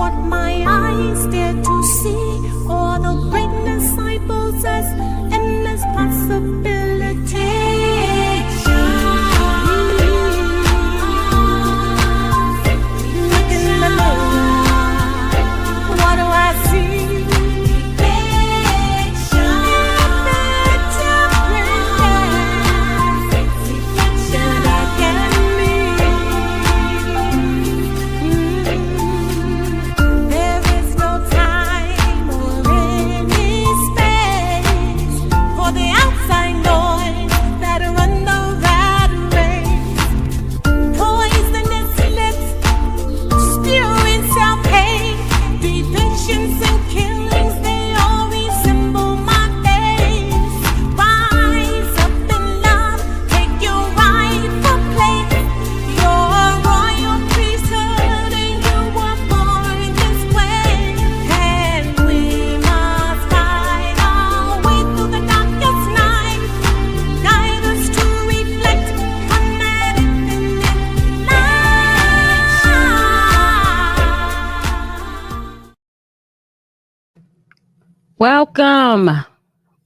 what my eyes dare to see, or the greatness I possess, endless possibilities. Look in the mirror, what do I see?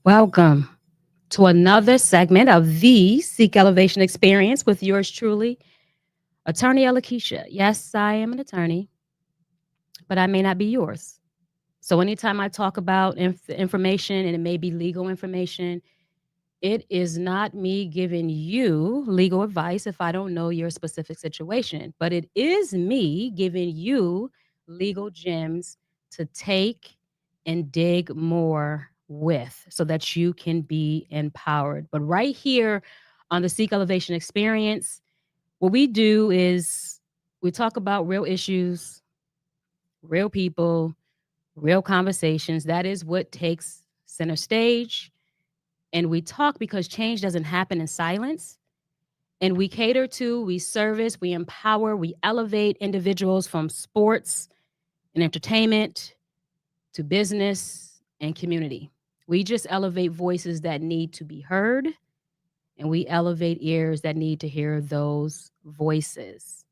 Welcome to another segment of the Seek Elevation Experience with yours truly, Attorney ELLAkeisha. Yes, I am an attorney, but I may not be yours. So anytime I talk about information, and it may be legal information, it is not me giving you legal advice if I don't know your specific situation, but it is me giving you legal gems to take and dig more with so that you can be empowered. But right here on the Seek Elevation Experience, what we do is we talk about real issues, real people, real conversations. That is what takes center stage. And we talk because change doesn't happen in silence. And we cater to, we service, we empower, we elevate individuals from sports and entertainment to business and community. We just elevate voices that need to be heard, and we elevate ears that need to hear those voices.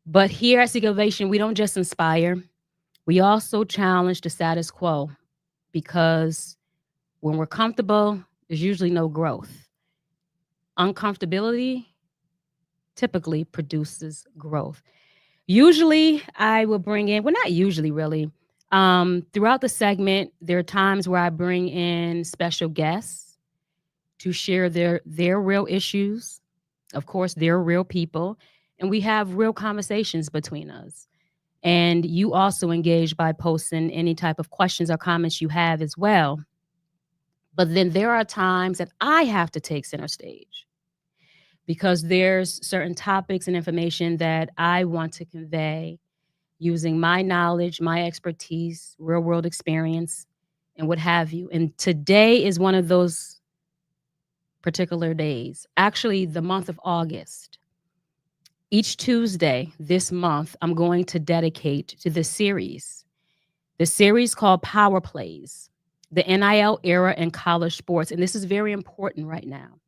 But here at Seek Elevation, we don't just inspire, we also challenge the status quo, because when we're comfortable, there's usually no growth. Uncomfortability typically produces growth. Usually, I will bring in, well, not usually really. Throughout the segment, there are times where I bring in special guests to share their real issues. Of course, they're real people, and we have real conversations between us. And you also engage by posting any type of questions or comments you have as well. But then there are times that I have to take center stage because there's certain topics and information that I want to convey using my knowledge, my expertise, real world experience, and what have you. And today is one of those particular days, actually, the month of August. Each Tuesday this month, I'm going to dedicate to this series. The series called Power Plays, the NIL era in college sports. And this is very important right now.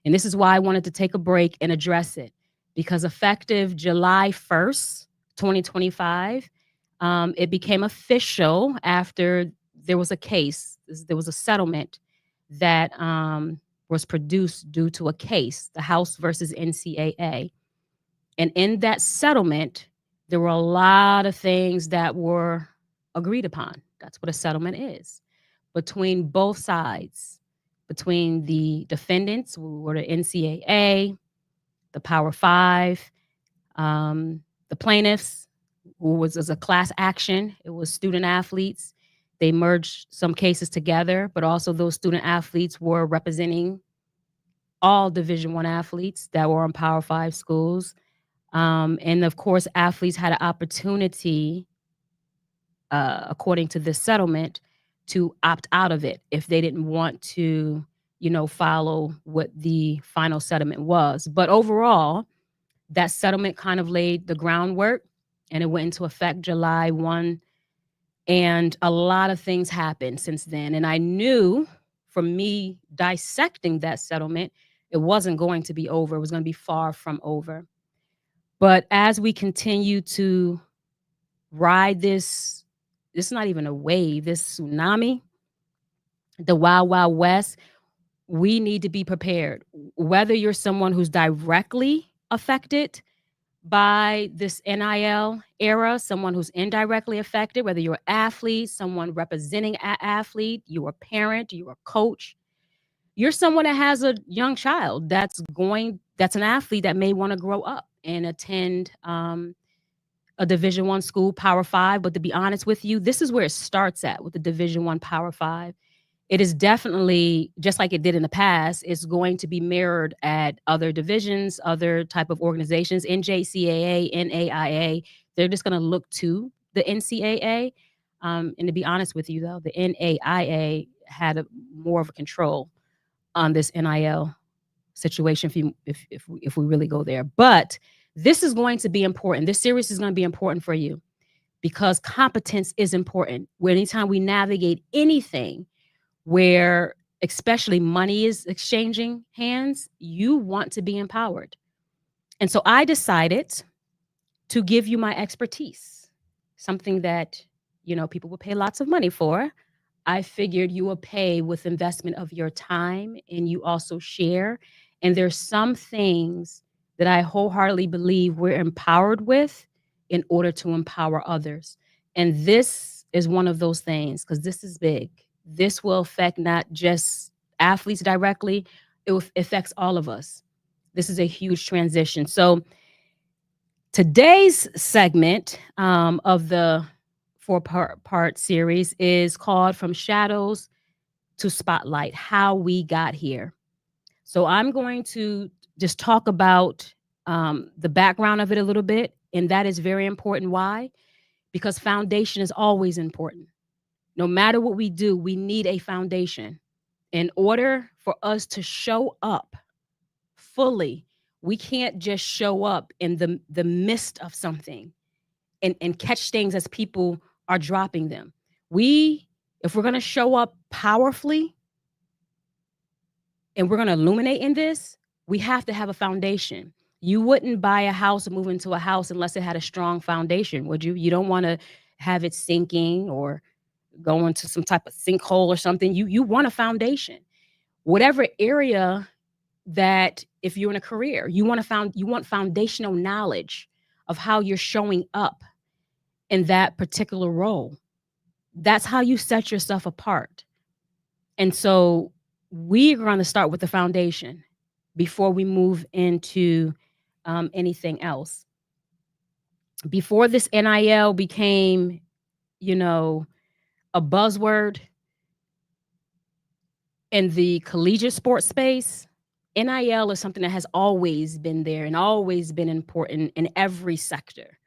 And this is why I wanted to take a break and address it, because effective July 1st, 2025, it became official after there was a case, there was a settlement that was produced due to a case, the House versus NCAA. And in that settlement, there were a lot of things that were agreed upon. That's what a settlement is. Between both sides, between the defendants, who were the NCAA, the Power Five, the plaintiffs, who was as a class action. It was student athletes. They merged some cases together, but also those student athletes were representing all Division I athletes that were in Power Five schools. And of course, athletes had an opportunity, according to this settlement, to opt out of it if they didn't want to, follow what the final settlement was. But overall, that settlement kind of laid the groundwork, and it went into effect July 1. And a lot of things happened since then. And I knew from me dissecting that settlement, it wasn't going to be over. It was going to be far from over. But as we continue to ride this is not even a wave, this tsunami, the wild, wild west, we need to be prepared. Whether you're someone who's directly affected by this NIL era, someone who's indirectly affected, whether you're an athlete, someone representing an athlete, you're a parent, you're a coach, you're someone that has a young child that's an athlete that may want to grow up and attend a Division I school, Power Five. But to be honest with you, this is where it starts at with the Division I, Power Five. It is definitely, just like it did in the past, it's going to be mirrored at other divisions, other type of organizations, NJCAA, NAIA. They're just going to look to the NCAA. And to be honest with you, though, the NAIA had more of a control on this NIL situation if we really go there. But this is going to be important. This series is going to be important for you because competence is important. Anytime we navigate anything where especially money is exchanging hands, you want to be empowered. And so I decided to give you my expertise, something that, people will pay lots of money for. I figured you will pay with investment of your time and you also share. And there's some things that I wholeheartedly believe we're empowered with in order to empower others. And this is one of those things because this is big. This will affect not just athletes directly, it affects all of us. This is a huge transition. So today's segment of the four-part series is called From Shadows to Spotlight, How We Got Here. So I'm going to just talk about the background of it a little bit, and that is very important. Why? Because foundation is always important. No matter what we do, we need a foundation. In order for us to show up fully, we can't just show up in the midst of something and catch things as people are dropping them. If we're going to show up powerfully and we're going to illuminate in this, we have to have a foundation. You wouldn't buy a house or move into a house unless it had a strong foundation, would you? You don't want to have it sinking or go into some type of sinkhole or something. You want a foundation. Whatever area that, if you're in a career, you want foundational knowledge of how you're showing up in that particular role. That's how you set yourself apart. And so we're going to start with the foundation before we move into anything else. Before this NIL became, a buzzword in the collegiate sports space, NIL is something that has always been there and always been important in every sector: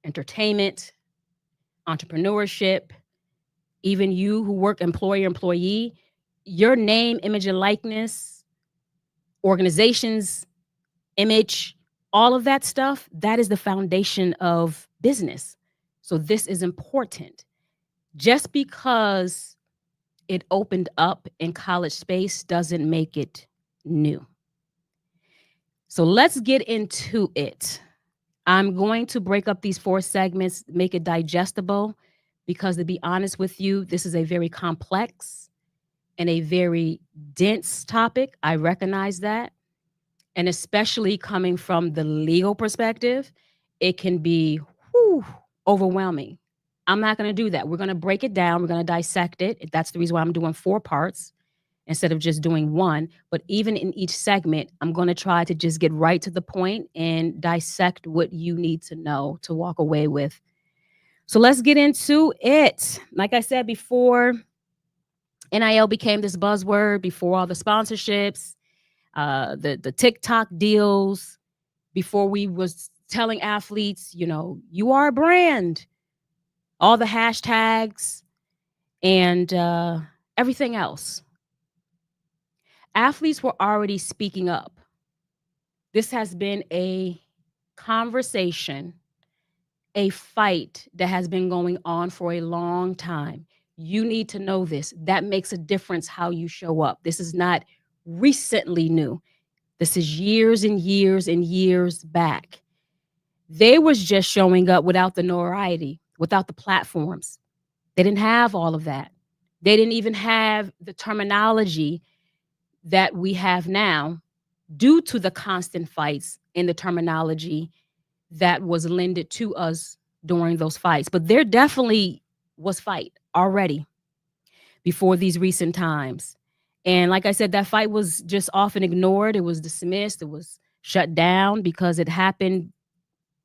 entertainment, entrepreneurship, even you who work employer-employee, your name, image, and likeness, organizations, image, all of that stuff, that is the foundation of business. So this is important. Just because it opened up in college space doesn't make it new. So let's get into it. I'm going to break up these 4 segments, make it digestible, because to be honest with you, this is a very complex and a very dense topic. I recognize that. And especially coming from the legal perspective, it can be overwhelming. I'm not going to do that. We're going to break it down. We're going to dissect it. That's the reason why I'm doing 4 parts instead of just doing 1. But even in each segment, I'm going to try to just get right to the point and dissect what you need to know to walk away with. So let's get into it. Like I said before, NIL became this buzzword before all the sponsorships, the TikTok deals, before we was telling athletes, you are a brand, all the hashtags and everything else. Athletes were already speaking up. This has been a conversation, a fight that has been going on for a long time. You need to know this. That makes a difference how you show up. This is not recently new. This is years and years and years back. They was just showing up without the notoriety, without the platforms. They didn't have all of that. They didn't even have the terminology that we have now due to the constant fights in the terminology that was lended to us during those fights. But there definitely was fight already before these recent times. And like I said, that fight was just often ignored. It was dismissed. It was shut down because it happened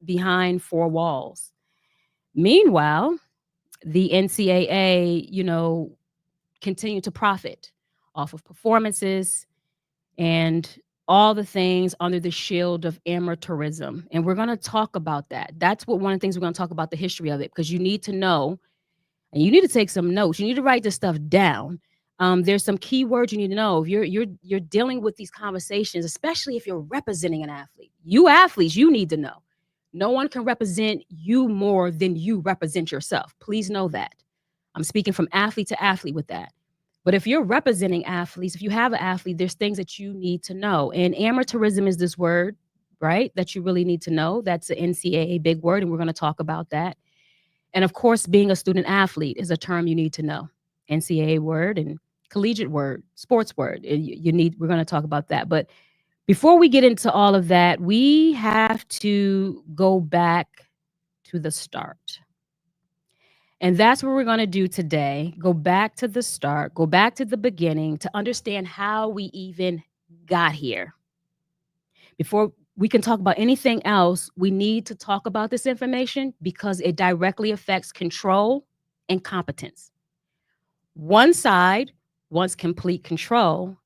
behind four walls. Meanwhile, the NCAA, continued to profit off of performances and all the things under the shield of amateurism. And we're going to talk about that. That's what one of the things we're going to talk about, the history of it, because you need to know and you need to take some notes. You need to write this stuff down. There's some key words you need to know. If you're dealing with these conversations, especially if you're representing an athlete. You athletes, you need to know. No one can represent you more than you represent yourself. Please know that. I'm speaking from athlete to athlete with that. But if you're representing athletes, if you have an athlete, there's things that you need to know. And amateurism is this word, right, that you really need to know. That's the NCAA big word, and we're going to talk about that. And of course, being a student athlete is a term you need to know. NCAA word and collegiate word, sports word. We're going to talk about that. But before we get into all of that, we have to go back to the start. And that's what we're going to do today. Go back to the start, go back to the beginning to understand how we even got here. Before we can talk about anything else, we need to talk about this information because it directly affects control and competence. One side wants complete control,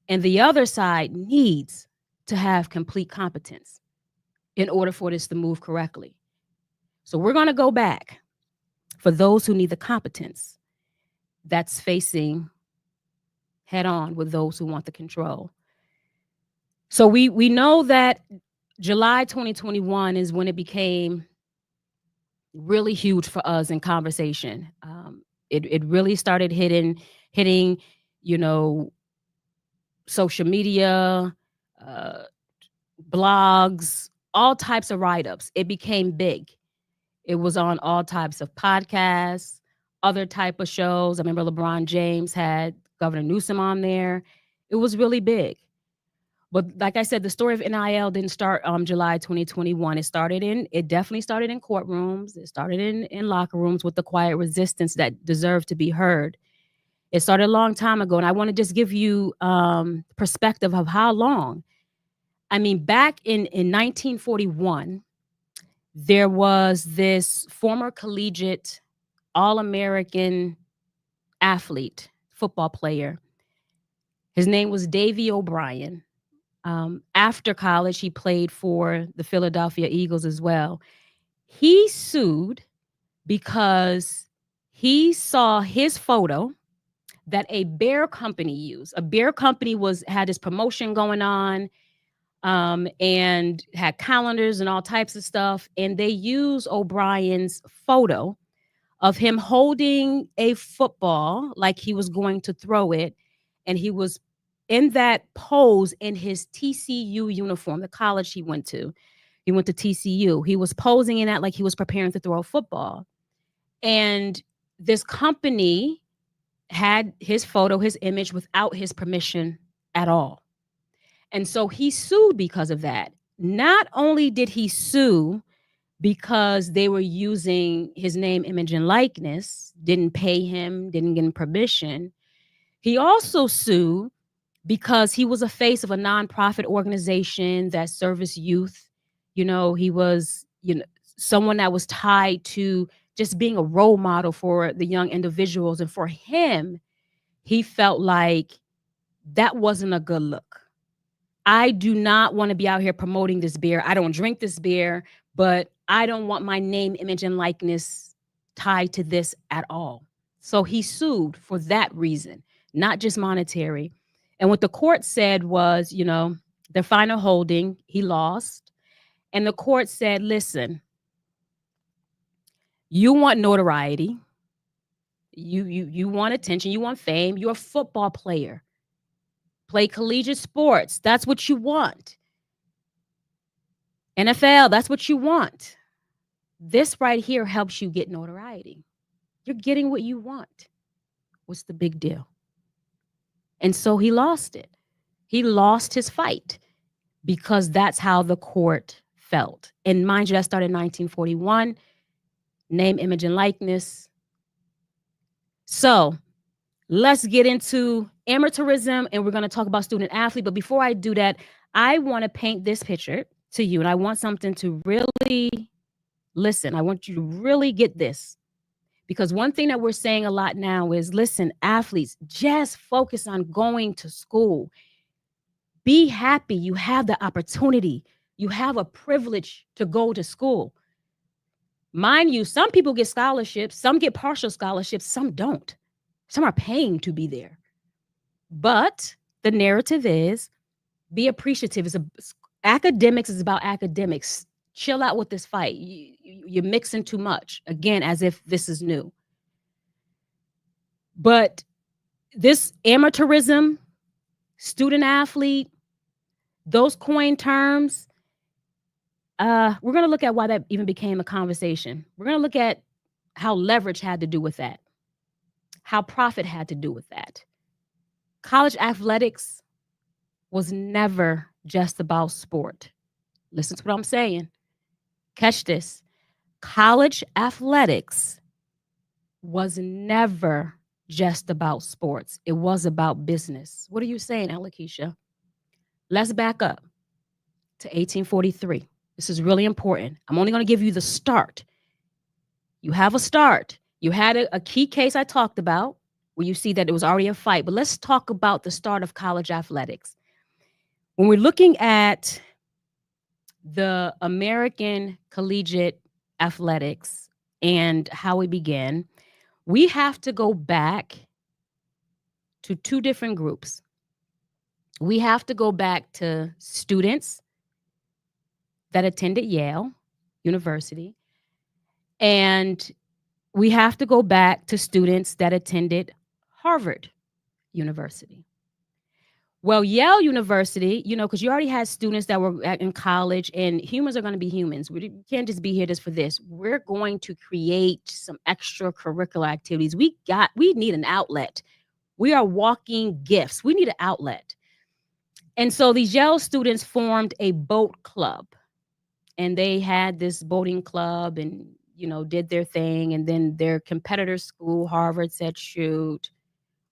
and the other side needs to have complete competence in order for this to move correctly. So we're going to go back for those who need the competence that's facing head on with those who want the control. So we know that July 2021 is when it became really huge for us in conversation. It really started hitting, social media, uh, blogs, all types of write-ups. It became big. It was on all types of podcasts, other type of shows. I remember LeBron James had Governor Newsom on there. It was really big. But like I said, the story of NIL didn't start July 2021. It definitely started in courtrooms. It started in locker rooms with the quiet resistance that deserved to be heard. It started a long time ago. And I want to just give you perspective of how long. I mean, back in 1941, there was this former collegiate All-American athlete, football player. His name was Davy O'Brien. After college, he played for the Philadelphia Eagles as well. He sued because he saw his photo that a beer company used. A beer company had this promotion going on and had calendars and all types of stuff. And they used O'Brien's photo of him holding a football like he was going to throw it. And he was in that pose in his TCU uniform, the college he went to. He went to TCU. He was posing in that like he was preparing to throw a football. And this company had his photo, his image without his permission at all. And so he sued because of that. Not only did he sue because they were using his name, image, and likeness, didn't pay him, didn't give him permission. He also sued because he was a face of a nonprofit organization that serviced youth. He was, someone that was tied to just being a role model for the young individuals. And for him, he felt like that wasn't a good look. I do not want to be out here promoting this beer. I don't drink this beer, but I don't want my name, image, and likeness tied to this at all. So he sued for that reason, not just monetary. And what the court said was, the final holding, he lost. And the court said, listen, you want notoriety. You want attention. You want fame. You're a football player. Play collegiate sports. That's what you want. NFL, that's what you want. This right here helps you get notoriety. You're getting what you want. What's the big deal? And so he lost it. He lost his fight because that's how the court felt. And mind you, that started in 1941. Name, image, and likeness. So let's get into amateurism and we're going to talk about student athlete. But before I do that, I want to paint this picture to you and I want something to really listen. I want you to really get this. Because one thing that we're saying a lot now is listen, athletes, just focus on going to school. Be happy. You have the opportunity. You have a privilege to go to school. Mind you, some people get scholarships, some get partial scholarships, some don't. Some are paying to be there. But the narrative is be appreciative. Academics is about academics. Chill out with this fight. You're mixing too much. Again, as if this is new. But this amateurism, student athlete, those coin terms, we're going to look at why that even became a conversation. We're going to look at how leverage had to do with that, how profit had to do with that. College athletics was never just about sport. Listen to what I'm saying. Catch this. College athletics was never just about sports. It was about business. What are you saying, Alakeisha? Let's back up to 1843. This is really important. I'm only going to give you the start. You have a start. You had a key case I talked about where you see that it was already a fight. But let's talk about the start of college athletics. When we're looking at the American collegiate athletics and how it began, we have to go back to two different groups. We have to go back to students that attended Yale University, and we have to go back to students that attended Harvard University. Well, Yale University, because you already had students that were in college, and humans are going to be humans. We can't just be here just for this. We're going to create some extracurricular activities. We need an outlet. We are walking gifts. We need an outlet. And so these Yale students formed a boat club, and they had this boating club and, did their thing. And then their competitor school, Harvard, said, shoot,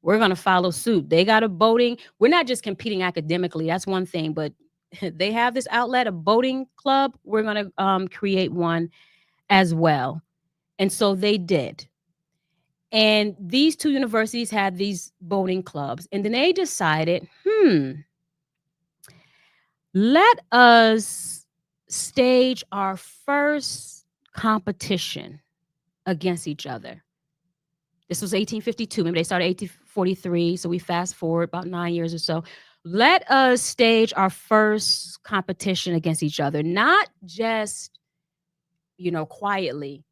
we're going to follow suit. They got a boating. We're not just competing academically. That's one thing, but they have this outlet, a boating club. We're going to create one as well. And so they did. And these two universities had these boating clubs. And then they decided, let us stage our first competition against each other. This was 1852. Maybe they started 1843. So we fast forward about 9 years or so. Let us stage our first competition against each other, not just, quietly.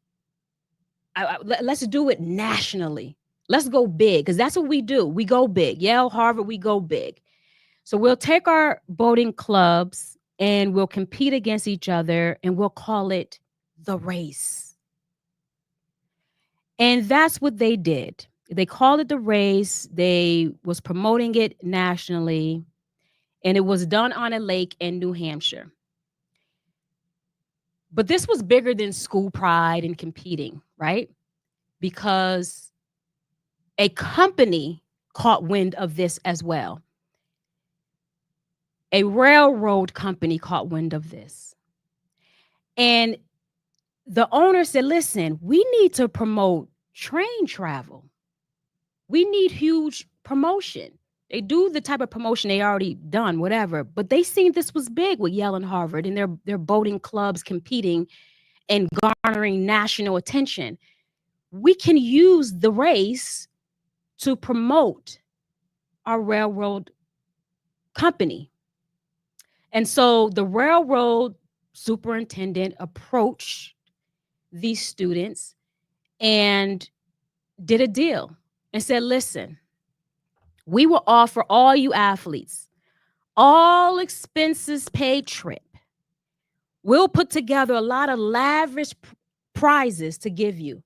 Let's do it nationally. Let's go big, because that's what we do. We go big. Yale, Harvard, we go big. So we'll take our boating clubs and we'll compete against each other and we'll call it the race. And that's what they did. They called it the race. They was promoting it nationally, and it was done on a lake in New Hampshire. But this was bigger than school pride and competing, right? Because a company caught wind of this as well. A railroad company caught wind of this. And the owner said, listen, we need to promote train travel. We need huge promotion. They do the type of promotion they already done, whatever. But they seen this was big with Yale and Harvard and their boating clubs competing and garnering national attention. We can use the race to promote our railroad company. And so the railroad superintendent approached these students and did a deal and said, listen, we will offer all you athletes, all expenses paid trip. We'll put together a lot of lavish prizes to give you.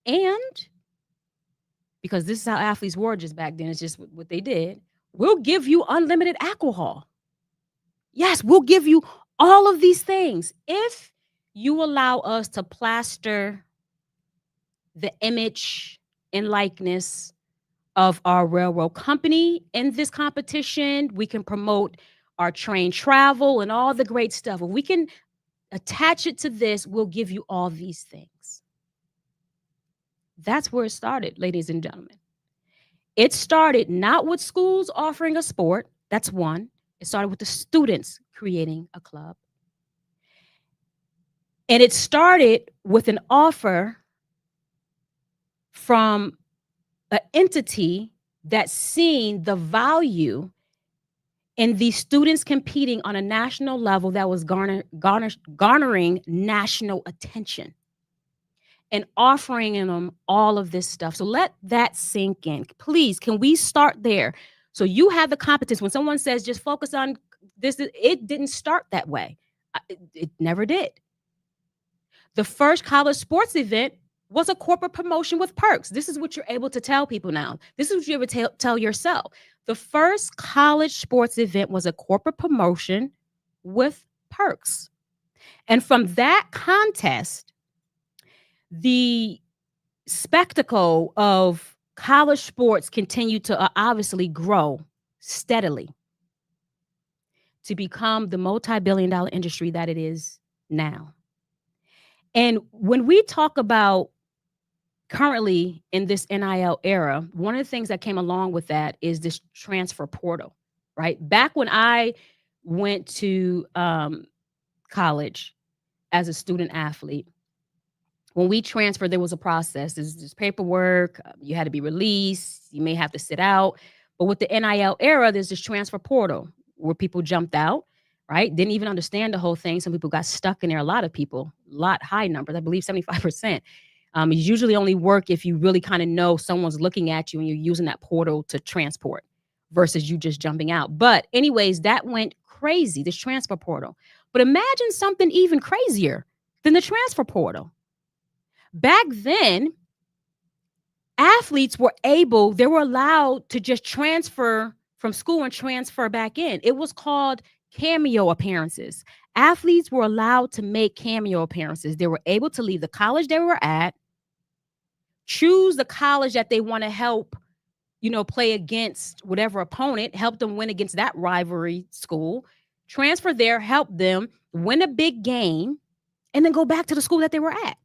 And because this is how athletes were just back then, it's just what they did. We'll give you unlimited alcohol. Yes, we'll give you all of these things if you allow us to plaster the image and likeness of our railroad company in this competition. We can promote our train travel and all the great stuff. If we can attach it to this, we'll give you all these things. That's where it started, ladies and gentlemen. It started not with schools offering a sport. That's one. It started with the students creating a club. And it started with an offer from an entity that's seen the value in these students competing on a national level that was garnering national attention and offering them all of this stuff. So let that sink in. Please, can we start there? So you have the competence. When someone says just focus on this, it didn't start that way. It never did. The first college sports event was a corporate promotion with perks. This is what you're able to tell people now. This is what you're able to tell yourself. The first college sports event was a corporate promotion with perks. And from that contest, the spectacle of college sports continued to obviously grow steadily to become the multi-billion-dollar industry that it is now. And when we talk about currently in this NIL era, one of the things that came along with that is this transfer portal, right? Back when I went to college as a student athlete, when we transferred, there was a process. There's paperwork. You had to be released. You may have to sit out. But with the NIL era, there's this transfer portal where people jumped out, right? Didn't even understand the whole thing. Some people got stuck in there. A lot of people, high numbers, I believe 75%. It usually only work if you really kind of know someone's looking at you and you're using that portal to transport versus you just jumping out. But anyways, that went crazy, this transfer portal. But imagine something even crazier than the transfer portal. Back then, athletes they were allowed to just transfer from school and transfer back in. It was called cameo appearances. Athletes were allowed to make cameo appearances. They were able to leave the college they were at, choose the college that they want to help, play against whatever opponent, help them win against that rivalry school, transfer there, help them win a big game, and then go back to the school that they were at.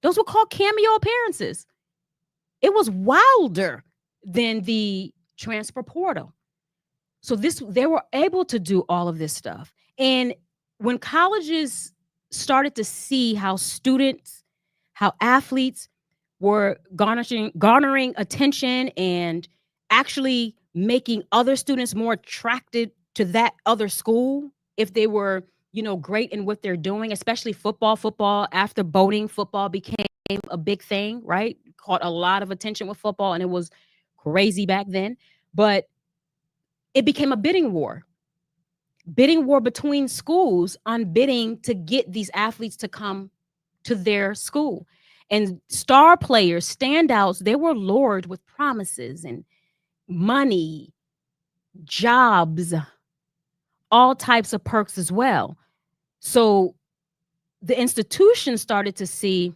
Those were called cameo appearances. It was wilder than the transfer portal. So they were able to do all of this stuff. And when colleges started to see how athletes were garnering attention and actually making other students more attracted to that other school if they were great in what they're doing, especially football. Football, after boating, football became a big thing, right? Caught a lot of attention with football, and it was crazy back then. But it became a bidding war between schools on bidding to get these athletes to come to their school. And star players, standouts, they were lured with promises and money, jobs, all types of perks as well. So the institution started to see,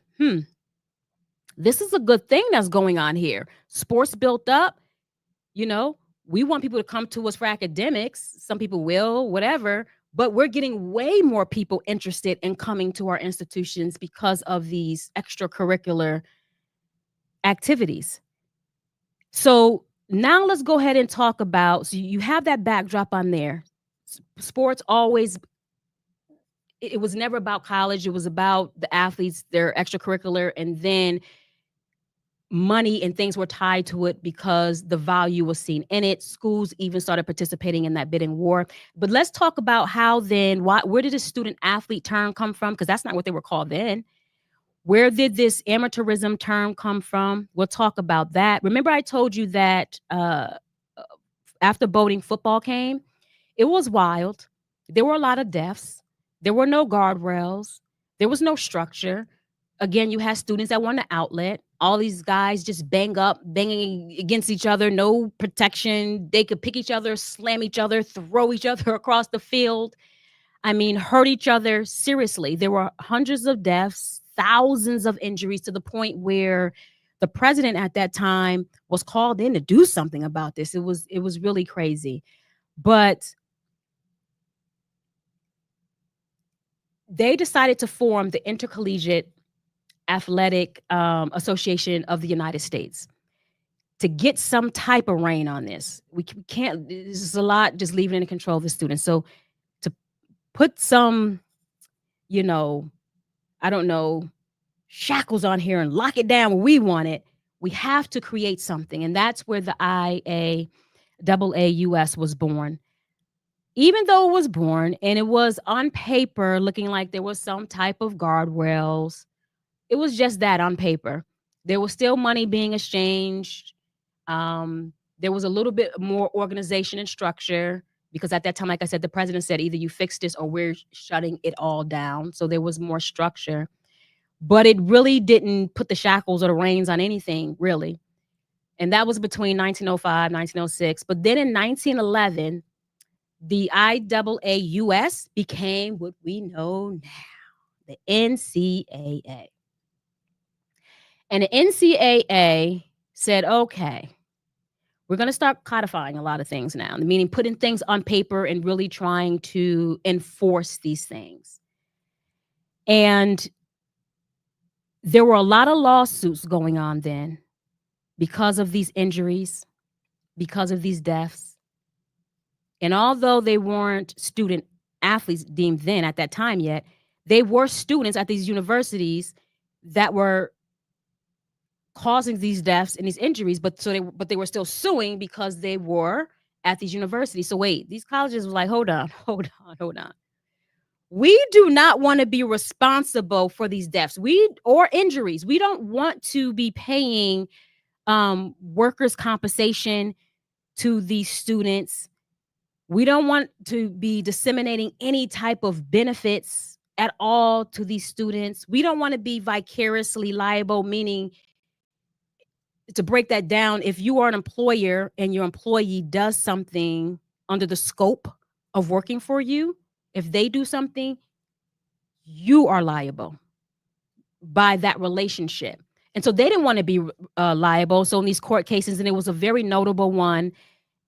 this is a good thing that's going on here. Sports built up, we want people to come to us for academics. Some people will, whatever, but we're getting way more people interested in coming to our institutions because of these extracurricular activities. So now let's go ahead and talk about, so you have that backdrop on there. Sports always, it was never about college. It was about the athletes, their extracurricular, and then money and things were tied to it because the value was seen in it. Schools even started participating in that bidding war. But let's talk about how then, where did the student athlete term come from? Because that's not what they were called then. Where did this amateurism term come from? We'll talk about that. Remember, I told you that after boating, football came. It was wild. There were a lot of deaths. There were no guardrails. There was no structure. Again, you had students that want an outlet. All these guys just banging against each other, no protection. They could pick each other, slam each other, throw each other across the field. I mean, hurt each other seriously. There were hundreds of deaths, thousands of injuries, to the point where the president at that time was called in to do something about this. It was really crazy. But they decided to form the Intercollegiate Athletic Association of the United States to get some type of reign on this. We can't, this is a lot, just leaving it in control of the students. So to put some, you know, I don't know, shackles on here and lock it down where we want it, we have to create something. And that's where the IAAAUS was born. Even though it was born and it was on paper looking like there was some type of guardrails, it was just that on paper. There was still money being exchanged. There was a little bit more organization and structure because at that time, like I said, the president said either you fix this or we're shutting it all down. So there was more structure, but it really didn't put the shackles or the reins on anything, really. And that was between 1905, 1906. But then in 1911, the IAAUS became what we know now, the NCAA. And the NCAA said, okay, we're going to start codifying a lot of things now, meaning putting things on paper and really trying to enforce these things. And there were a lot of lawsuits going on then because of these injuries, because of these deaths. And although they weren't student athletes deemed then at that time yet, they were students at these universities that were causing these deaths and these injuries, but they were still suing because they were at these universities. So wait, these colleges were like, hold on. We do not want to be responsible for these deaths or injuries. We don't want to be paying workers' compensation to these students. We don't want to be disseminating any type of benefits at all to these students. We don't want to be vicariously liable, meaning, to break that down, if you are an employer and your employee does something under the scope of working for you, if they do something, you are liable by that relationship. And so they didn't want to be liable. So in these court cases, and it was a very notable one,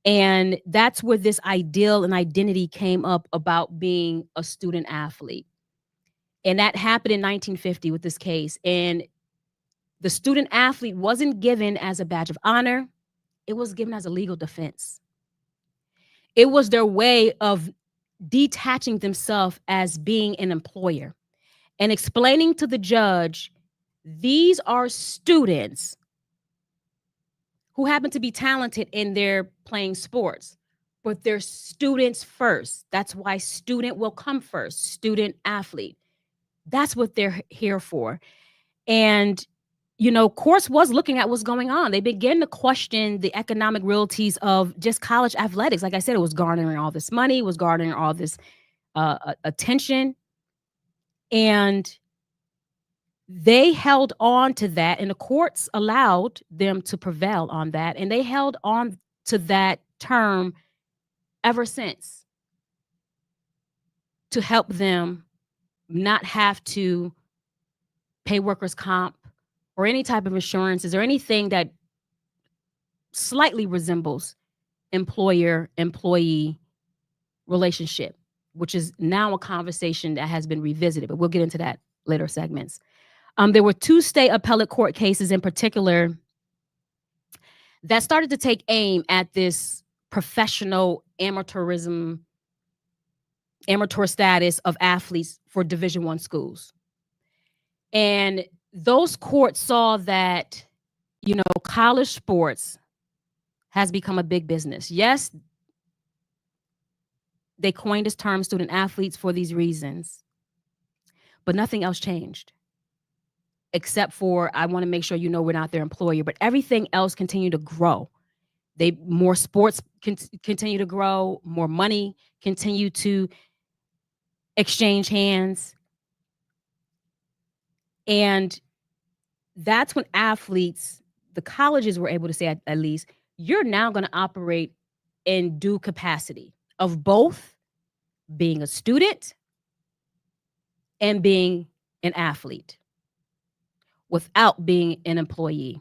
and that's where this ideal and identity came up about being a student athlete. And that happened in 1950 with this case. And the student athlete wasn't given as a badge of honor. It was given as a legal defense. It was their way of detaching themselves as being an employer and explaining to the judge, these are students who happen to be talented in their playing sports, but they're students first. That's why student will come first, student athlete. That's what they're here for. And courts was looking at what's going on. They began to question the economic realities of just college athletics. Like I said, it was garnering all this money, it was garnering all this attention. And they held on to that, and the courts allowed them to prevail on that. And they held on to that term ever since to help them not have to pay workers' comp or any type of insurances or anything that slightly resembles employer-employee relationship, which is now a conversation that has been revisited, but we'll get into that later segments. There were 2 state appellate court cases in particular that started to take aim at this professional amateur status of athletes for Division I schools. And those courts saw that, college sports has become a big business. Yes, they coined this term student athletes for these reasons, but nothing else changed. Except for, I want to make sure we're not their employer, but everything else continued to grow. More sports continue to grow, more money continue to exchange hands. And that's when athletes, the colleges were able to say at least, you're now going to operate in due capacity of both being a student and being an athlete without being an employee.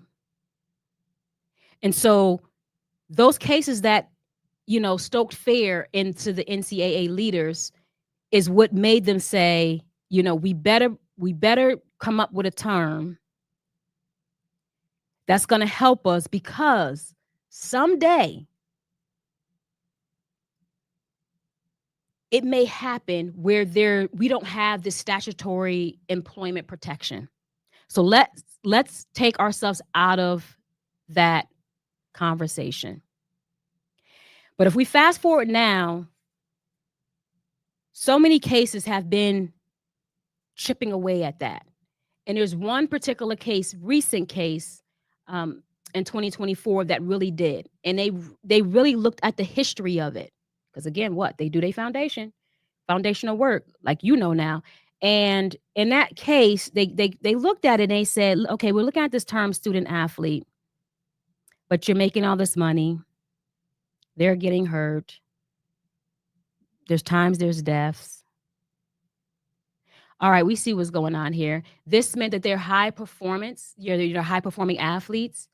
And so those cases that, stoked fear into the NCAA leaders is what made them say, we better come up with a term that's going to help us, because someday it may happen where we don't have this statutory employment protection. So let's take ourselves out of that conversation. But if we fast forward now, so many cases have been chipping away at that. And there's one particular case, recent case, in 2024 that really did. And they really looked at the history of it. Because again, what? They do their foundational work, like now. And in that case, they looked at it and they said, okay, we're looking at this term student athlete, but you're making all this money. They're getting hurt. There's deaths. All right, we see what's going on here. This meant that they're high performance, you're high performing athletes,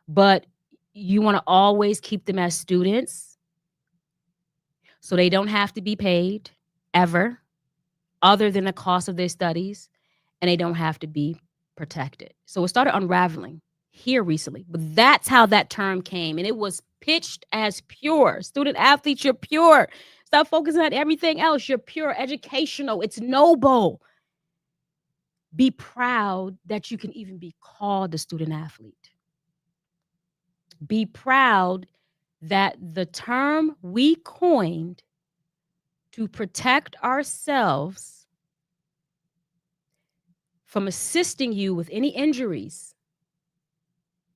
but you want to always keep them as students so they don't have to be paid ever, other than the cost of their studies, and they don't have to be protected. So it started unraveling here recently, but that's how that term came. And it was pitched as pure. Student athletes, you're pure. Stop focusing on everything else. You're pure, educational. It's noble. Be proud that you can even be called a student athlete. Be proud that the term we coined to protect ourselves from assisting you with any injuries,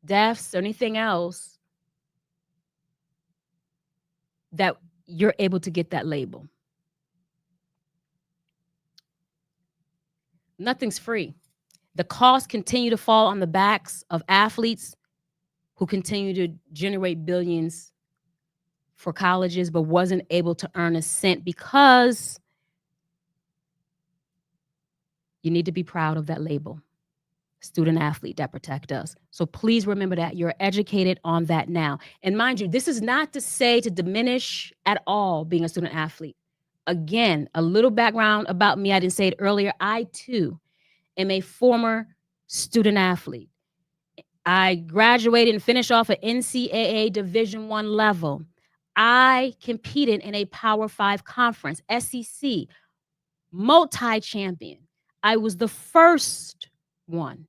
deaths, or anything else, that you're able to get that label. Nothing's free. The costs continue to fall on the backs of athletes who continue to generate billions for colleges, but wasn't able to earn a cent, because you need to be proud of that label, student athlete, that protect us. So please remember that you're educated on that now. And mind you, this is not to say to diminish at all being a student athlete. Again, a little background about me. I didn't say it earlier. I too am a former student athlete. I graduated and finished off at NCAA Division I level. I competed in a Power 5 conference, SEC, multi-champion. I was the first one,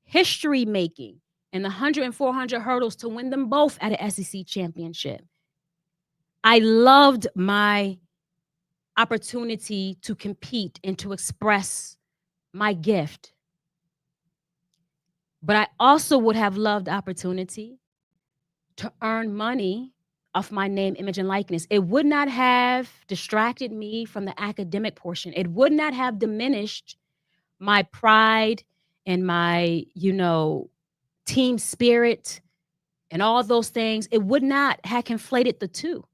history making, in the 100 and 400 hurdles to win them both at an SEC championship. I loved my opportunity to compete and to express my gift. But I also would have loved opportunity to earn money off my name, image, and likeness. It would not have distracted me from the academic portion. It would not have diminished my pride and my, team spirit and all those things. It would not have conflated the two.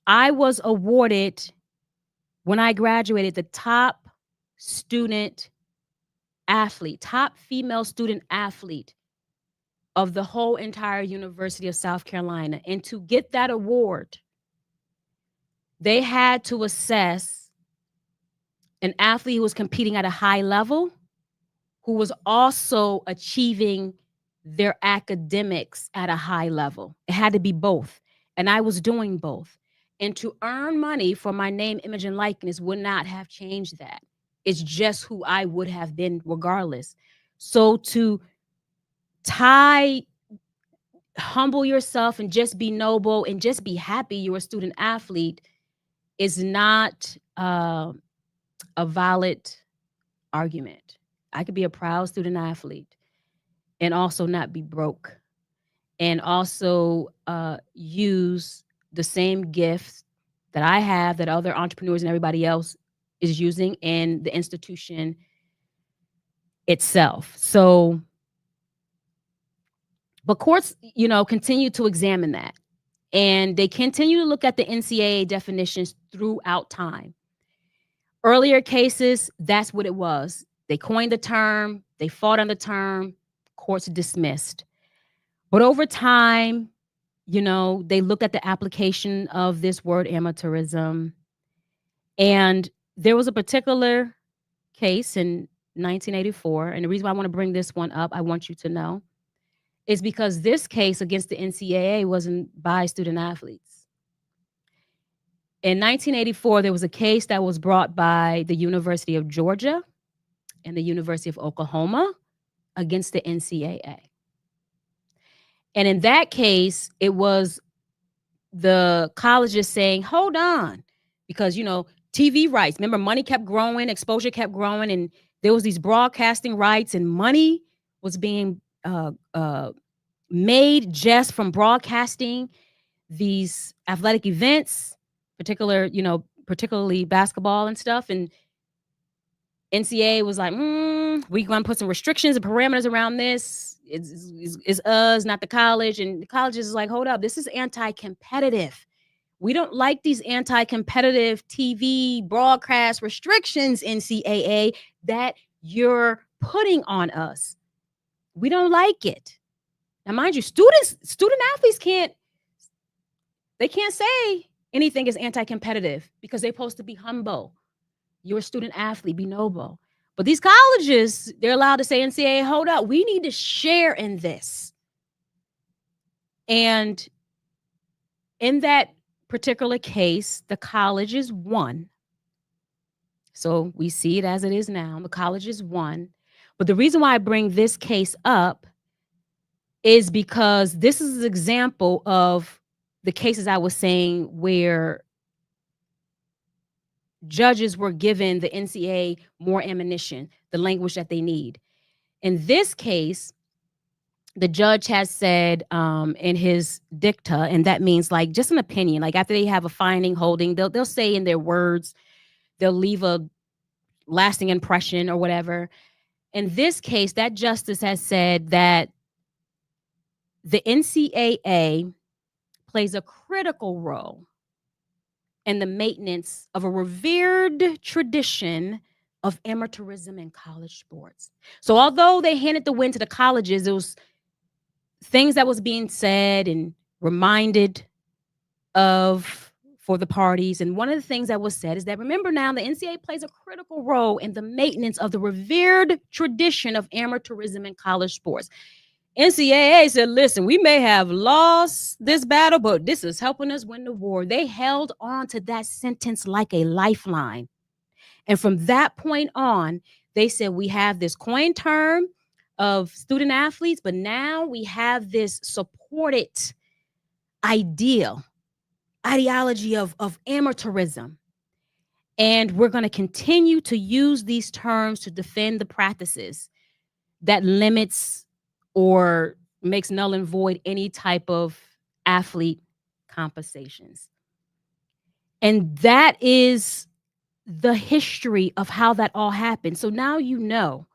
I was awarded, when I graduated, the top student athlete, top female student athlete of the whole entire University of South Carolina. And to get that award, they had to assess an athlete who was competing at a high level, who was also achieving their academics at a high level. It had to be both. And I was doing both. And to earn money for my name, image, and likeness would not have changed that. It's just who I would have been regardless. So to humble yourself and just be noble and just be happy you're a student athlete is not a valid argument. I could be a proud student athlete and also not be broke, and also use the same gifts that I have, that other entrepreneurs and everybody else is using, and the institution itself. So, but courts, continue to examine that. And they continue to look at the NCAA definitions throughout time. Earlier cases, that's what it was. They coined the term, they fought on the term, courts dismissed. But over time, they look at the application of this word amateurism. And there was a particular case in 1984. And the reason why I want to bring this one up, I want you to know, is because this case against the NCAA wasn't by student athletes. In 1984, there was a case that was brought by the University of Georgia and the University of Oklahoma against the NCAA. And in that case, it was the colleges saying, hold on, because, TV rights, remember, money kept growing, exposure kept growing, and there was these broadcasting rights, and money was being made just from broadcasting these athletic events, particularly basketball and stuff. And NCAA was like, we're going to put some restrictions and parameters around this. It's us, not the college. And the colleges is like, hold up, this is anti-competitive. We don't like these anti-competitive TV broadcast restrictions, NCAA, that you're putting on us. We don't like it. Now, mind you, student athletes can't say anything is anti-competitive because they're supposed to be humble. You're a student athlete, be noble. But these colleges, they're allowed to say, NCAA, hold up, we need to share in this. And in that particular case, the colleges won. So we see it as it is now. The colleges won. But the reason why I bring this case up is because this is an example of the cases I was saying where judges were given the NCAA more ammunition, the language that they need. In this case, the judge has said in his dicta, and that means like just an opinion, like after they have a finding, holding, they'll say in their words, they'll leave a lasting impression or whatever. In this case, that justice has said that the NCAA plays a critical role in the maintenance of a revered tradition of amateurism in college sports. So although they handed the win to the colleges, it was things that was being said and reminded of for the parties. And one of the things that was said is that, remember now, the NCAA plays a critical role in the maintenance of the revered tradition of amateurism in college sports. NCAA said, listen, we may have lost this battle, but this is helping us win the war. They held on to that sentence like a lifeline. And from that point on, they said, we have this coined term of student athletes, but now we have this supported ideology of amateurism. And we're going to continue to use these terms to defend the practices that limits or makes null and void any type of athlete compensations. And that is the history of how that all happened. So now you know.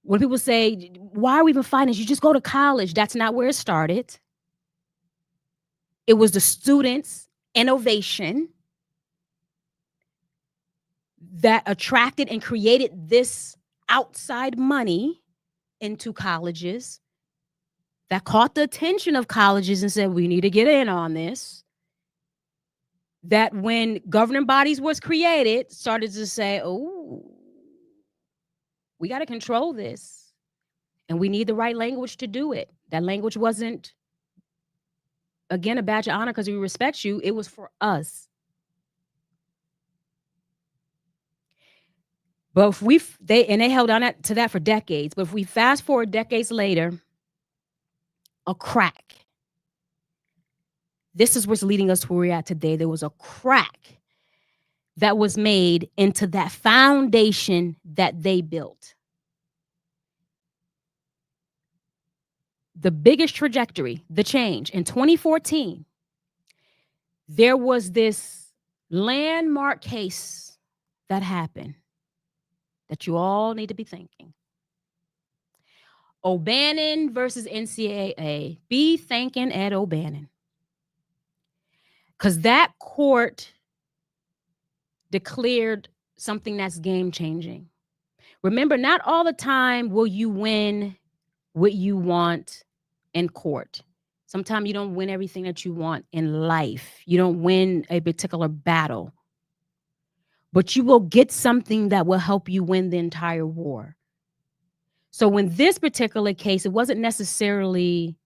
When people say, why are we even fighting this? You just go to college. That's not where it started. It was the students' innovation that attracted and created this outside money into colleges that caught the attention of colleges and said, we need to get in on this. That when governing bodies was created, started to say, oh, we got to control this. And we need the right language to do it. That language wasn't, again, a badge of honor because we respect you. It was for us. But if they held on to that for decades. But if we fast forward decades later, a crack. This is what's leading us to where we're at today. There was a crack that was made into that foundation that they built. The biggest trajectory, the change in 2014, there was this landmark case that happened. that you all need to be thinking. O'Bannon versus NCAA. Be thanking Ed O'Bannon. Because that court declared something that's game changing. Remember, not all the time will you win what you want in court. Sometimes you don't win everything that you want in life. You don't win a particular battle, but you will get something that will help you win the entire war. So in this particular case, it wasn't necessarily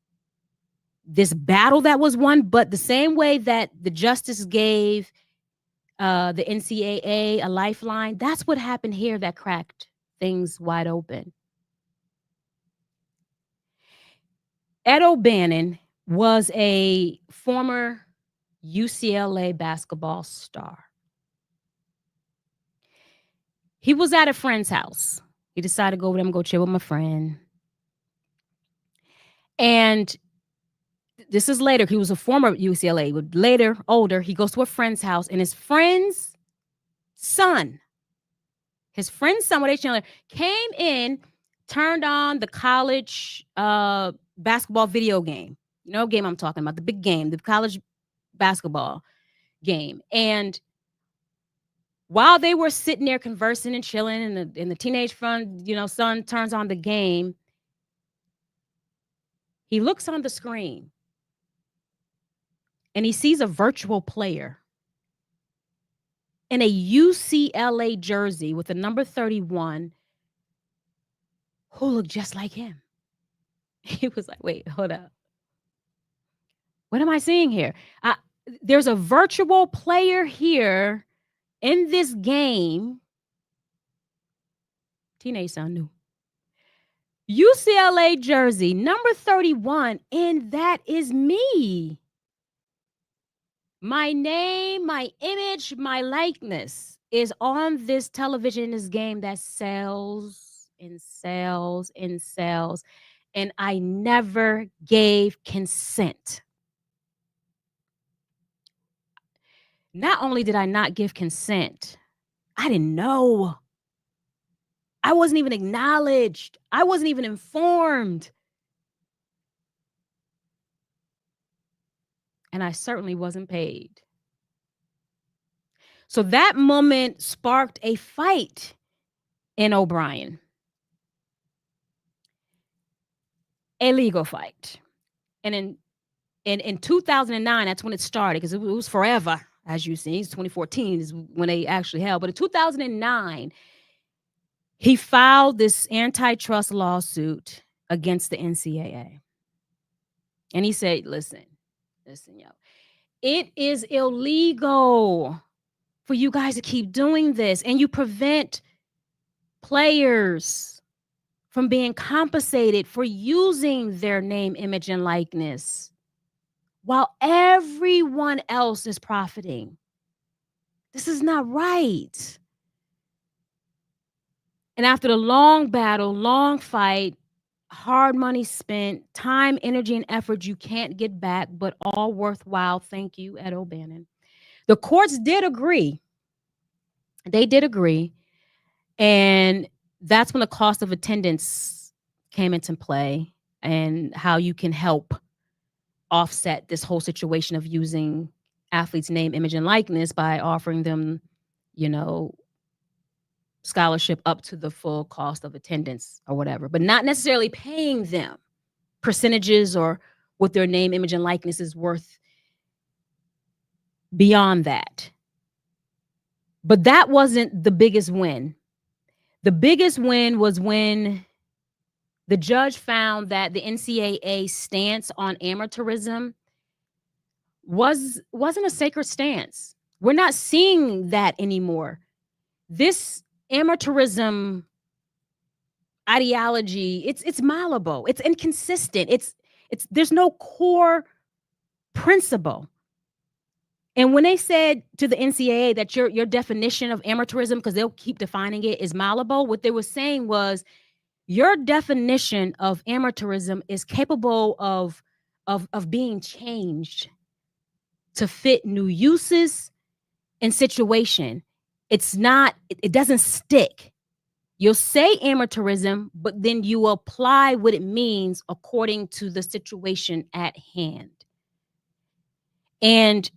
this battle that was won, but the same way that the justice gave the NCAA a lifeline, that's what happened here that cracked things wide open. Ed O'Bannon was a former UCLA basketball star. He was at a friend's house. He decided to go over there and go chill with my friend. And this is later. He was a former UCLA, but later, older, he goes to a friend's house, and his friend's son, when they came in, turned on the college basketball video game. You know, game I'm talking about, the big game, the college basketball game. And while they were sitting there conversing and chilling, and the teenage son turns on the game, he looks on the screen and he sees a virtual player in a UCLA jersey with the number 31 who looked just like him. He was like, wait, hold up. What am I seeing here? There's a virtual player here in this game. Teenage son knew. UCLA jersey, number 31, and that is me. My name, my image, my likeness is on this television, this game that sells and sells and sells. And I never gave consent. Not only did I not give consent, I didn't know. I wasn't even acknowledged. I wasn't even informed. And I certainly wasn't paid. So that moment sparked a fight in O'Brien. A legal fight. And in 2009, that's when it started, because it was forever, as you see. 2014 is when they actually held. But in 2009, he filed this antitrust lawsuit against the NCAA. And he said, listen, yo, it is illegal for you guys to keep doing this, and you prevent players from being compensated for using their name, image, and likeness while everyone else is profiting. This is not right. And after the long battle, long fight, hard money spent, time, energy, and effort you can't get back, but all worthwhile. Thank you, Ed O'Bannon. The courts did agree. They did agree. And that's when the cost of attendance came into play, and how you can help offset this whole situation of using athletes' name, image, and likeness by offering them, scholarship up to the full cost of attendance or whatever, but not necessarily paying them percentages or what their name, image, and likeness is worth beyond that. But that wasn't the biggest win. The biggest win was when the judge found that the NCAA stance on amateurism wasn't a sacred stance. We're not seeing that anymore. This amateurism ideology, it's malleable, it's inconsistent, it's there's no core principle. And when they said to the NCAA that your definition of amateurism, because they'll keep defining it, is malleable, what they were saying was your definition of amateurism is capable of being changed to fit new uses and situation. It's not, it doesn't stick. You'll say amateurism, but then you apply what it means according to the situation at hand. And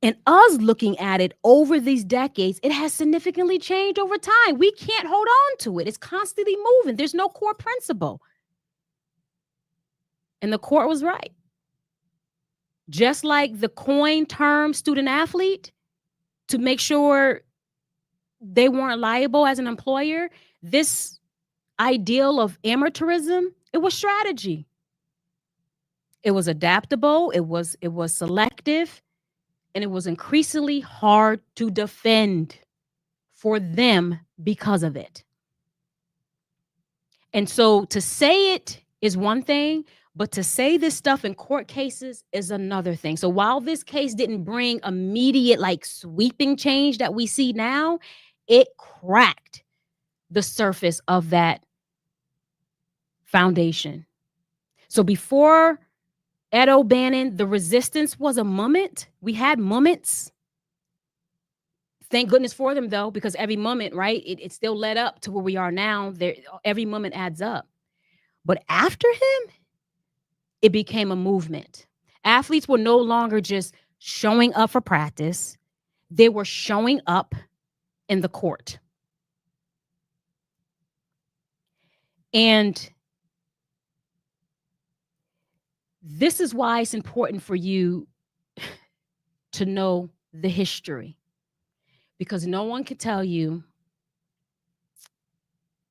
in us looking at it over these decades, it has significantly changed over time. We can't hold on to it. It's constantly moving. There's no core principle. And the court was right. Just like the coin term student athlete, to make sure they weren't liable as an employer, this ideal of amateurism, it was strategy. It was adaptable, it was selective, and it was increasingly hard to defend for them because of it. And so to say it is one thing, but to say this stuff in court cases is another thing. So while this case didn't bring immediate, like, sweeping change that we see now, it cracked the surface of that foundation. So before Ed O'Bannon, the resistance was a moment. We had moments. Thank goodness for them, though, because every moment, right, it still led up to where we are now. Every moment adds up. But after him, it became a movement. Athletes were no longer just showing up for practice. They were showing up in the court. And this is why it's important for you to know the history, because no one can tell you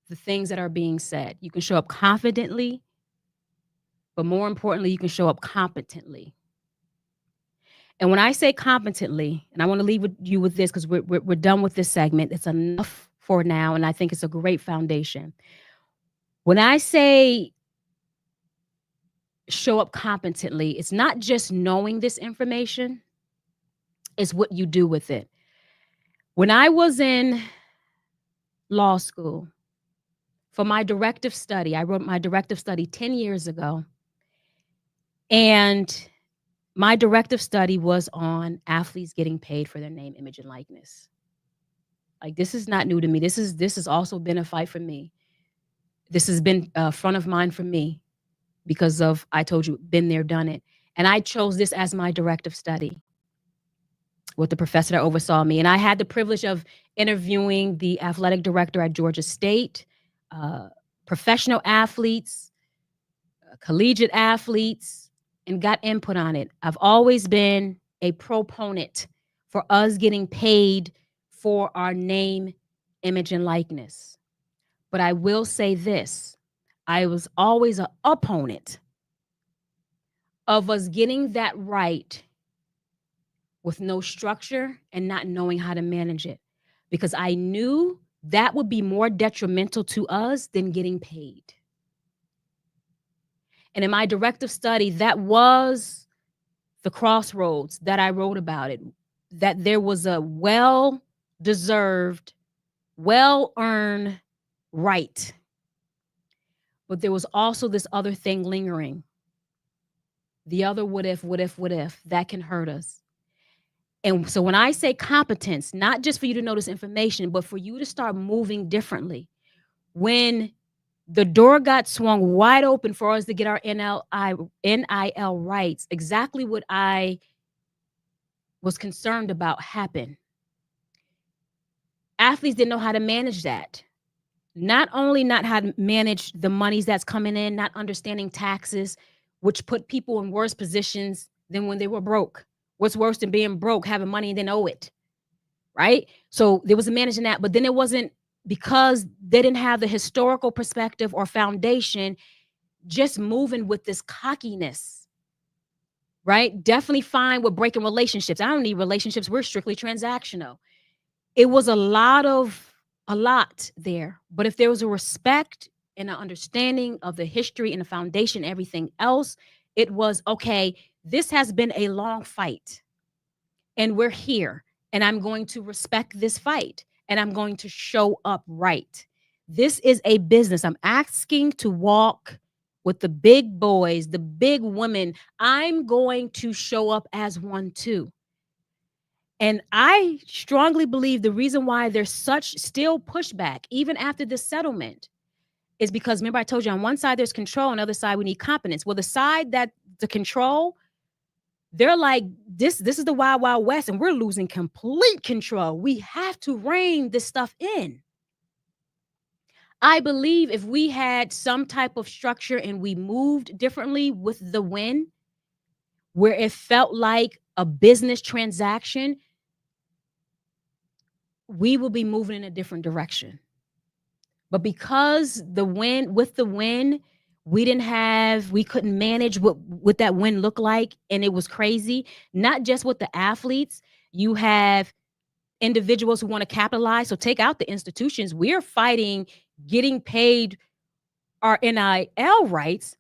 the things that are being said. You can show up confidently, but more importantly, you can show up competently. And when I say competently, and I want to leave you with this because we're done with this segment. It's enough for now, and I think it's a great foundation. When I say show up competently, it's not just knowing this information, it's what you do with it. When I was in law school, for my directive study, I wrote my directive study 10 years ago. And my directive study was on athletes getting paid for their name, image, and likeness. Like, this is not new to me. This has also been a fight for me. This has been front of mind for me because of, I told you, been there, done it. And I chose this as my directive study with the professor that oversaw me. And I had the privilege of interviewing the athletic director at Georgia State, professional athletes, collegiate athletes, and got input on it. I've always been a proponent for us getting paid for our name, image, and likeness. But I will say this, I was always an opponent of us getting that right with no structure and not knowing how to manage it, because I knew that would be more detrimental to us than getting paid. And in my directive study, that was the crossroads that I wrote about it, that there was a well-deserved, well-earned right. But there was also this other thing lingering. The other what if that can hurt us. And so when I say competence, not just for you to know this information, but for you to start moving differently. When the door got swung wide open for us to get our NIL rights, exactly what I was concerned about happened. Athletes didn't know how to manage that. Not only not how to manage the monies that's coming in, not understanding taxes, which put people in worse positions than when they were broke. What's worse than being broke, having money and then owe it, right? So there was a managing that, but then it wasn't, because they didn't have the historical perspective or foundation, just moving with this cockiness, right? Definitely fine with breaking relationships. I don't need relationships. We're strictly transactional. It was a lot there. But if there was a respect and an understanding of the history and the foundation, everything else, it was, okay, this has been a long fight and we're here, and I'm going to respect this fight and I'm going to show up right. This is a business. I'm asking to walk with the big boys, the big women. I'm going to show up as one too. And I strongly believe the reason why there's such still pushback, even after this settlement, is because remember I told you on one side there's control, on the other side we need competence. Well, the side that the control, they're like, this is the wild, wild west, and we're losing complete control. We have to rein this stuff in. I believe if we had some type of structure and we moved differently with the win, where it felt like a business transaction, we will be moving in a different direction. But because with the win, we couldn't manage what that win looked like. And it was crazy. Not just with the athletes, you have individuals who want to capitalize. So take out the institutions. We're fighting getting paid our NIL rights.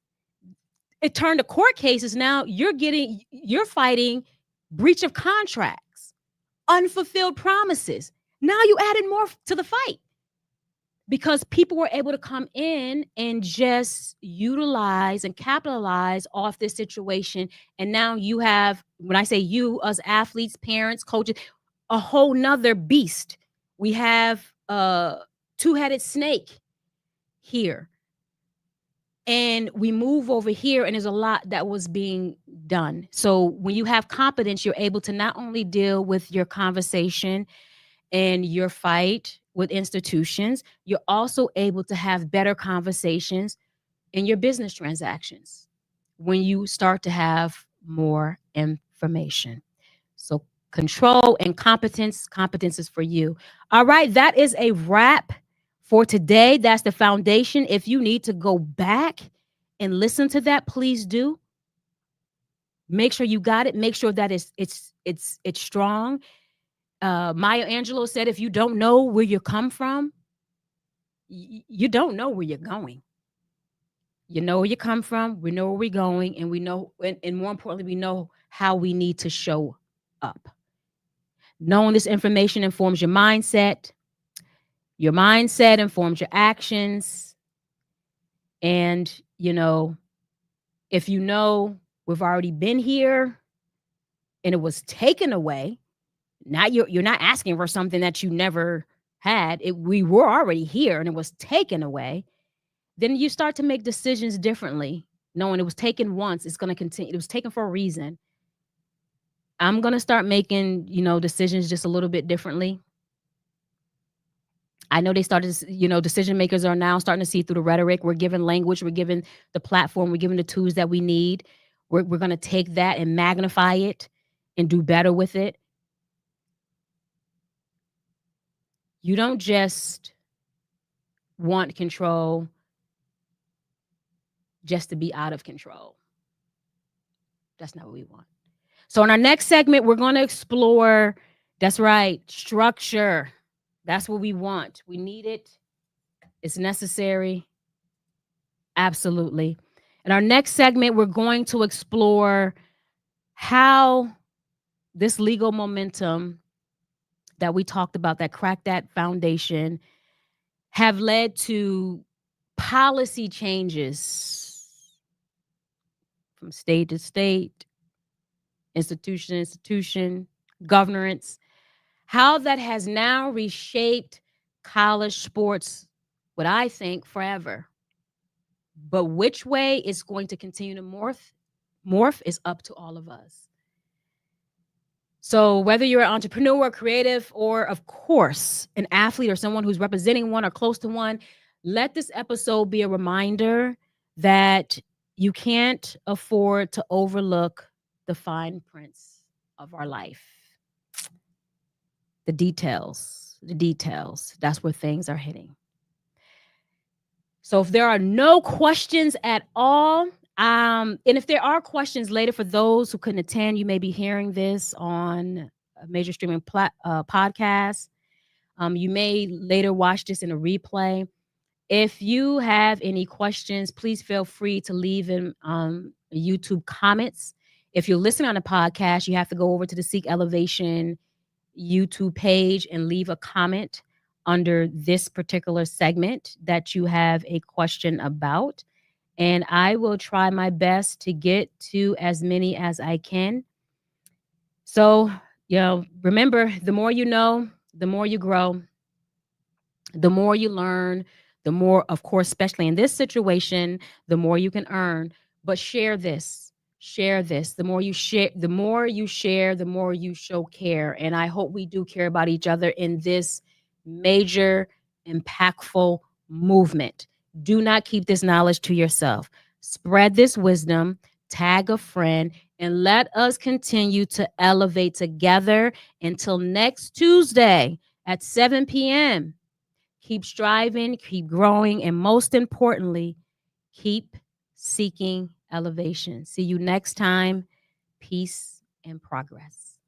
It turned to court cases. Now you're fighting breach of contracts, unfulfilled promises. Now you added more to the fight because people were able to come in and just utilize and capitalize off this situation. And now you have, when I say you, us athletes, parents, coaches, a whole nother beast. We have a two-headed snake here. And we move over here, and there's a lot that was being done. So when you have competence, you're able to not only deal with your conversation and your fight with institutions, you're also able to have better conversations in your business transactions when you start to have more information. So control and competence is for you. All right, that is a wrap for today. That's the foundation. If you need to go back and listen to that, please do. Make sure you got it. Make sure that it's strong. Maya Angelou said, if you don't know where you come from, you don't know where you're going. You know where you come from, we know where we're going, and we know, and more importantly, we know how we need to show up. Knowing this information informs your mindset. Your mindset informs your actions. And, if you know we've already been here and it was taken away, now you're not asking for something that you never had. We were already here and it was taken away. Then you start to make decisions differently, knowing it was taken once, it's going to continue. It was taken for a reason. I'm going to start making, decisions just a little bit differently. I know they started, decision makers are now starting to see through the rhetoric. We're given language, we're given the platform, we're given the tools that we need. We're going to take that and magnify it and do better with it. You don't just want control just to be out of control. That's not what we want. So in our next segment, we're going to explore, that's right, structure. That's what we want. We need it. It's necessary. Absolutely. In our next segment, we're going to explore how this legal momentum that we talked about, that cracked that foundation, have led to policy changes from state to state, institution to institution, governance, how that has now reshaped college sports, what I think, forever. But which way it's going to continue to morph is up to all of us. So whether you're an entrepreneur, creative, or of course, an athlete or someone who's representing one or close to one, let this episode be a reminder that you can't afford to overlook the fine prints of our life. The details, that's where things are hitting. So if there are no questions at all, and if there are questions later for those who couldn't attend, you may be hearing this on a major streaming podcast. You may later watch this in a replay. If you have any questions, please feel free to leave them YouTube comments. If you're listening on a podcast, you have to go over to the Seek ELLAvation YouTube page and leave a comment under this particular segment that you have a question about. And I will try my best to get to as many as I can. So Remember, the more you know, the more you grow, the more you learn, the more, of course, especially in this situation, the more you can earn. But share this. Share this. The more you show care. And I hope we do care about each other in this major, impactful movement. Do not keep this knowledge to yourself. Spread this wisdom, tag a friend, and let us continue to elevate together until next Tuesday at 7 p.m. Keep striving, keep growing, and most importantly, keep seeking elevation. See you next time. Peace and progress.